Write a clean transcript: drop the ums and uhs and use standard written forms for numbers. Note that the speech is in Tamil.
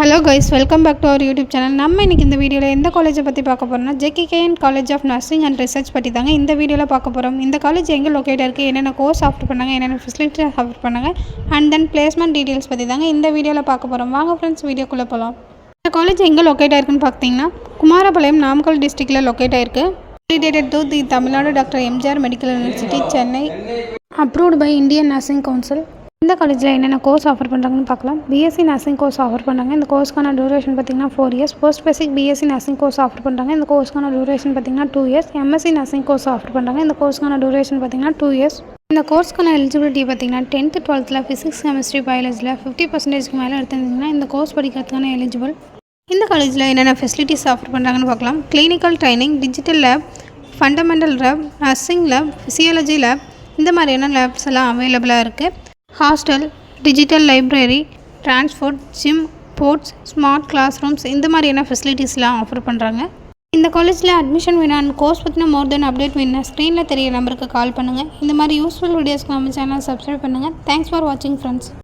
Hello guys, welcome back to our YouTube channel. நம்ம இன்றைக்கி இந்த வீடியோவில் எந்த காலேஜை பற்றி பார்க்க போகிறோம்னா JKKN college of nursing and research பற்றி தாங்க இந்த வீடியோவில் பார்க்க போகிறோம். இந்த காலேஜ் எங்கே லொக்கேட் இருக்குது, என்னென்ன கோர்ஸ் ஆஃபர் பண்ணாங்க, என்னென்ன ஃபெசிலிட்டிஸ் ஆஃபர் பண்ணாங்க அண்ட் தென் பிளேஸ்மெண்ட் டீட்டெயில்ஸ் பற்றி தாங்க இந்த வீடியோவில் பார்க்க போகிறோம். வாங்க ஃப்ரெண்ட்ஸ், வீடியோக்குள்ளே போகலாம். இந்த காலேஜ் எங்கே லொக்கேட் ஆயிருக்குன்னு பார்த்தீங்கன்னா குமாரபாளையம், நாமக்கல் டிஸ்ட்ரிக்டில் லொக்கேட் ஆயிருக்கு. Affiliated to the Tamil Nadu doctor MGR medical university, Chennai. Approved by Indian nursing council. இந்த காலேஜில் என்னென்ன கோர்ஸ் ஆஃபர் பண்ணுறாங்கன்னு பார்க்கலாம். பிஎஸ்சி நர்சிங் கோர்ஸ் ஆஃபர் பண்ணுறாங்க. இந்த கோர்ஸ்க்கான டியூரேஷன் பார்த்திங்கன்னா 4 இயர்ஸ். போஸ்ட் பேசிக் பிஎஸ்சி நர்சிங் கோர்ஸ் ஆஃபர் பண்ணுறாங்க. இந்த கோர்ஸ்க்கான டியூரேஷன் பார்த்திங்கன்னா 2 years. MSc nursing course offer பண்ணுறாங்க. இந்த கோர்ஸ்க்கான டியூரேஷன் பார்த்திங்கன்னா 2 இயர்ஸ். இந்த கோர்ஸ்க்கான எலிஜிபிலிட்டி பார்த்திங்கன்னா 10th 12th ஃபிசிக்ஸ் கெமிஸ்ட்ரி பயாலஜியில் 50% மேலே எடுத்திருந்தீங்கன்னா இந்த கோர்ஸ் படிக்கிறதுக்கான எலிஜிபிள். இந்த காலேஜில் என்னென்ன ஃபெசிலிட்டிஸ் ஆஃபர் பண்ணுறாங்கன்னு பார்க்கலாம். Clinical training, digital lab, fundamental lab, nursing lab, physiology lab, இந்த மாதிரியான லேப்ஸ் எல்லாம் அவைலபிளாக இருக்குது. Hostel, digital library, transport, gym, sports, smart class rooms, இந்த மாதிரியான ஃபெசிலிட்டிஸ்லாம் ஆஃபர் பண்ணுறாங்க. இந்த காலேஜில் அட்மிஷன் வேணும் அண்ட் கோர்ஸ் பற்றின மோர் தென் அப்டேட் வேணும் ஸ்க்ரீனில் தெரிய நம்பருக்கு கால் பண்ணுங்கள். இந்த மாதிரி யூஸ்ஃபுல் வீடியோஸ்க்கு நம்ம சேனல் சப்ஸ்கிரைப் பண்ணுங்கள். தேங்க்ஸ் ஃபார் வாட்சிங் ஃப்ரெண்ட்ஸ்.